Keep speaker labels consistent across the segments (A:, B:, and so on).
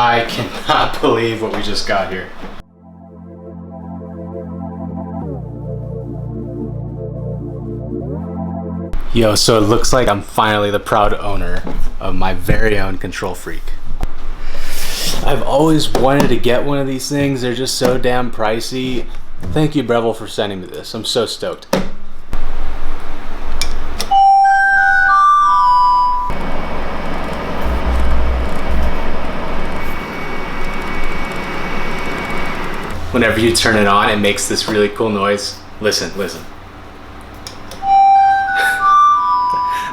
A: I cannot believe what we just got here. Yo, so it looks like I'm finally the proud owner of my very own Control Freak. I've always wanted to get one of these things. They're just so damn pricey. Thank you, Breville, for sending me this. I'm so stoked. Whenever you turn it on, it makes this really cool noise. Listen, listen.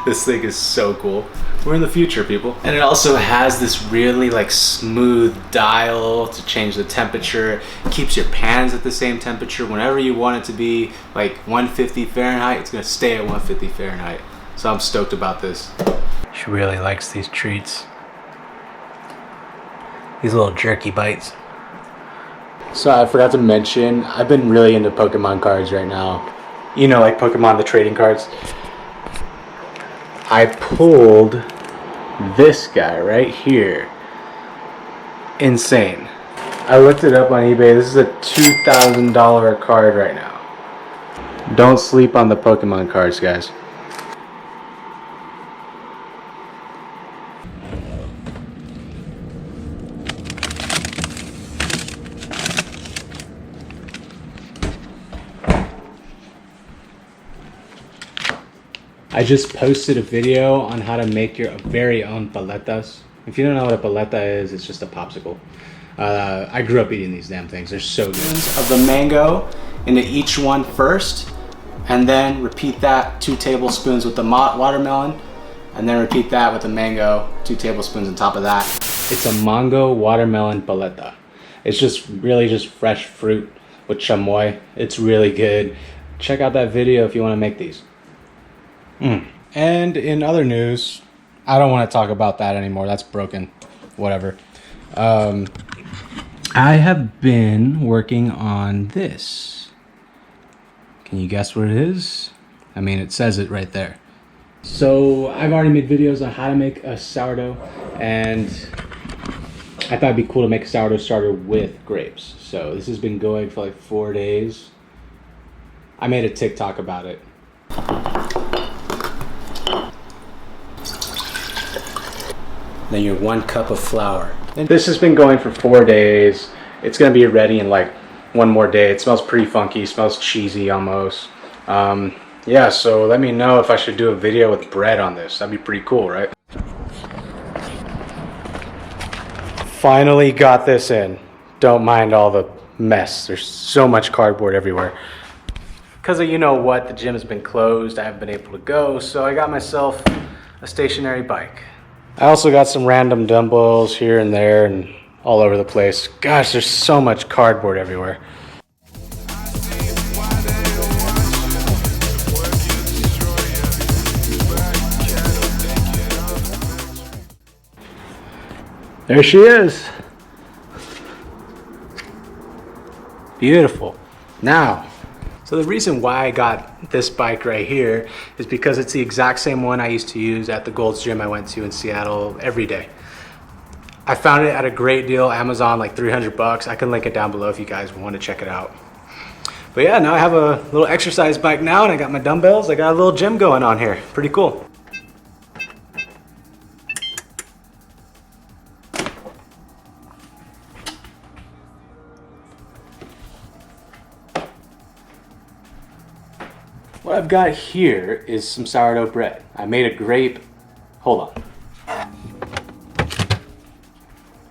A: This thing is so cool. We're in the future, people. And it also has this really like smooth dial to change the temperature. It keeps your pans at the same temperature. Whenever you want it to be like 150 Fahrenheit, it's gonna stay at 150 Fahrenheit. So I'm stoked about this. She really likes these treats. These little jerky bites. So I forgot to mention, I've been really into Pokemon cards right now. You know, like Pokemon, the trading cards. I pulled this guy right here. Insane. I looked it up on eBay. This is a $2,000 card right now. Don't sleep on the Pokemon cards, guys. I just posted a video on how to make your very own paletas. If you don't know what a paleta is, it's just a popsicle. I grew up eating these damn things. They're so good. Of the mango into each one first, and then repeat that 2 tablespoons with the watermelon, and then repeat that with the mango, 2 tablespoons on top of that. It's a mango watermelon paleta. It's just really just fresh fruit with chamoy. It's really good. Check out that video if you want to make these. And in other news, I don't want to talk about that anymore. That's broken. Whatever. I have been working on this. Can you guess what it is? I mean, it says it right there. So I've already made videos on how to make a sourdough, and I thought it'd be cool to make a sourdough starter with grapes. So this has been going for like 4 days. I made a TikTok about it. Then your 1 cup of flour. And this has been going for 4 days. It's gonna be ready in like 1 more day. It smells pretty funky, smells cheesy almost. Yeah, so let me know if I should do a video with bread on this. That'd be pretty cool, right? Finally got this in. Don't mind all the mess. There's so much cardboard everywhere. Because of you know what, the gym has been closed. I haven't been able to go, so I got myself a stationary bike. I also got some random dumbbells here and there and all over the place. Gosh, there's so much cardboard everywhere. There she is. Beautiful. Now, so the reason why I got this bike right here is because it's the exact same one I used to use at the Gold's Gym I went to in Seattle every day. I found it at a great deal, Amazon, like 300 bucks. I can link it down below if you guys want to check it out. But yeah, now I have a little exercise bike now, and I got my dumbbells. I got a little gym going on here. Pretty cool. What I've got here is some sourdough bread. I made a grape, hold on.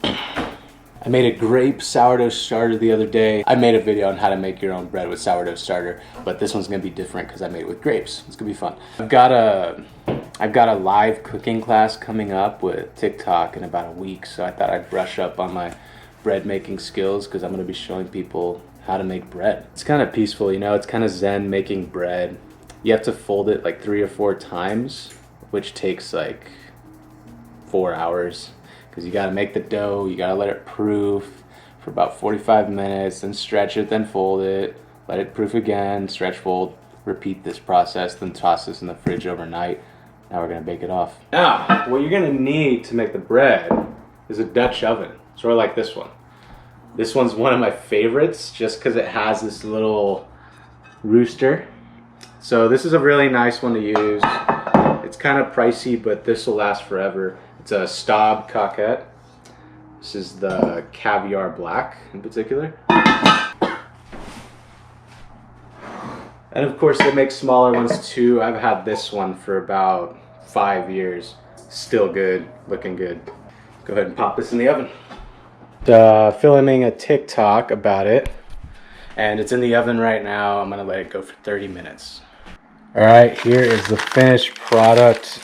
A: I made a grape sourdough starter the other day. I made a video on how to make your own bread with sourdough starter, but this one's gonna be different because I made it with grapes. It's gonna be fun. I've got a live cooking class coming up with TikTok in about a week, so I thought I'd brush up on my bread making skills because I'm gonna be showing people how to make bread. It's kind of peaceful, you know, it's kind of zen making bread. You have to fold it like 3 or 4 times, which takes like 4 hours because you got to make the dough, you got to let it proof for about 45 minutes, then stretch it, then fold it, let it proof again, stretch, fold, repeat this process, then toss this in the fridge overnight. Now we're gonna bake it off. Now, what you're gonna need to make the bread is a Dutch oven. sort of like this one. This one's one of my favorites just because it has this little rooster. So this is a really nice one to use. It's kind of pricey, but this will last forever. It's a Stab Coquette. This is the Caviar Black in particular. And of course they make smaller ones too. I've had this one for about 5 years. Still good, looking good. Go ahead and pop this in the oven. Filming a TikTok about it, and it's in the oven right now. I'm gonna let it go for 30 minutes. All right, here is the finished product.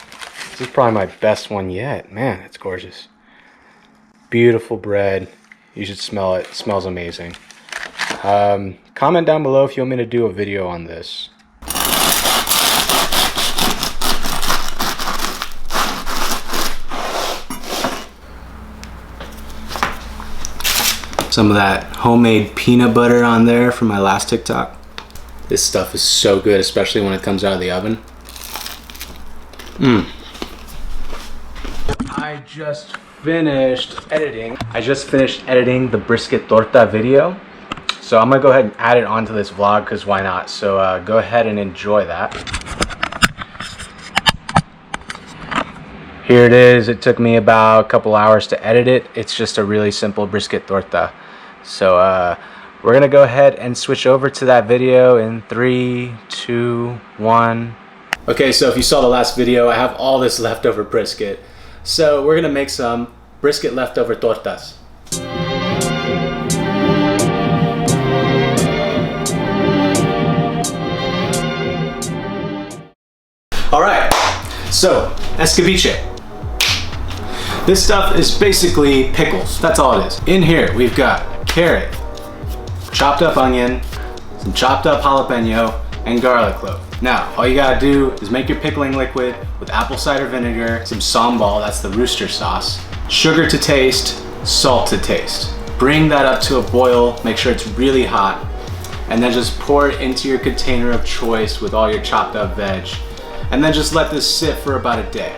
A: This is probably my best one yet. Man, it's gorgeous. Beautiful bread. You should smell it. It smells amazing. Comment down below if you want me to do a video on this. Some of that homemade peanut butter on there from my last TikTok. This stuff is so good, especially when it comes out of the oven. I just finished editing. the Brisket Torta video. So I'm gonna go ahead and add it onto this vlog because why not? So go ahead and enjoy that. Here it is. It took me about a couple hours to edit it. It's just a really simple brisket torta. So we're gonna go ahead and switch over to that video in 3, 2, 1. Okay, so if you saw the last video, I have all this leftover brisket. So we're gonna make some brisket leftover tortas. All right, so escabeche. This stuff is basically pickles. That's all it is. In here, we've got carrot, chopped up onion, some chopped up jalapeno, and garlic clove. Now, all you gotta do is make your pickling liquid with apple cider vinegar, some sambal, that's the rooster sauce, sugar to taste, salt to taste. Bring that up to a boil, make sure it's really hot, and then just pour it into your container of choice with all your chopped up veg. And then just let this sit for about a day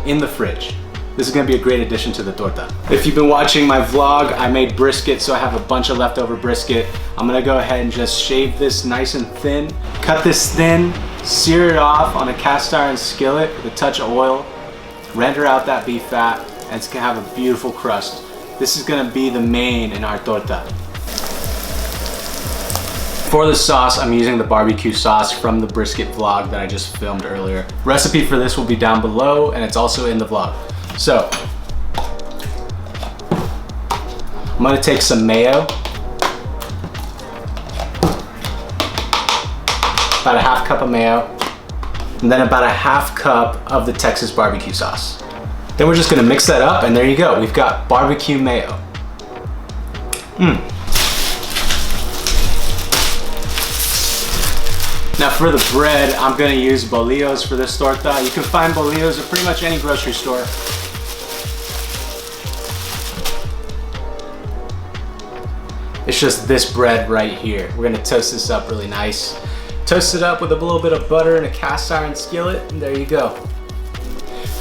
A: in the fridge. This is gonna be a great addition to the torta. If you've been watching my vlog, I made brisket, so I have a bunch of leftover brisket. I'm gonna go ahead and just shave this nice and thin. Cut this thin, sear it off on a cast iron skillet with a touch of oil. Render out that beef fat, and it's gonna have a beautiful crust. This is gonna be the main in our torta. For the sauce, I'm using the barbecue sauce from the brisket vlog that I just filmed earlier. Recipe for this will be down below, and it's also in the vlog. So, I'm gonna take some mayo, about a half cup of mayo, and then about a half cup of the Texas BBQ sauce. Then we're just gonna mix that up, and there you go. We've got BBQ Mayo. Now for the bread, I'm gonna use Bolillos for this torta. You can find Bolillos at pretty much any grocery store. It's just this bread right here. We're gonna toast this up really nice. Toast it up with a little bit of butter in a cast iron skillet, and there you go.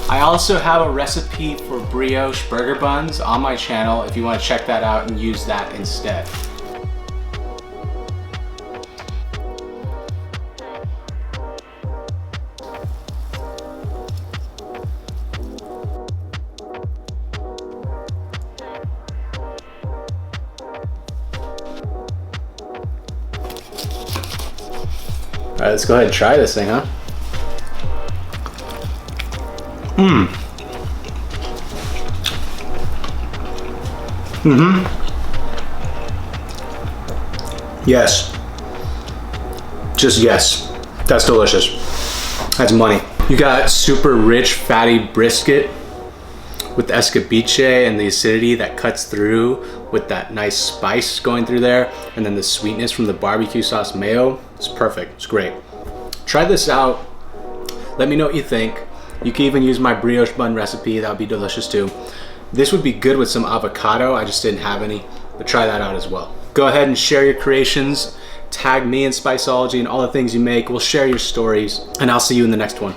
A: I also have a recipe for brioche burger buns on my channel if you wanna check that out and use that instead. All right, let's go ahead and try this thing, huh? Yes. Just yes. That's delicious. That's money. You got super rich, fatty brisket with the escabeche and the acidity that cuts through with that nice spice going through there, and then the sweetness from the barbecue sauce mayo. It's perfect. It's great. Try this out. Let me know what you think. You can even use my brioche bun recipe. That would be delicious too. This would be good with some avocado. I just didn't have any, but try that out as well. Go ahead and share your creations. Tag me in Spiceology and all the things you make. We'll share your stories, and I'll see you in the next one.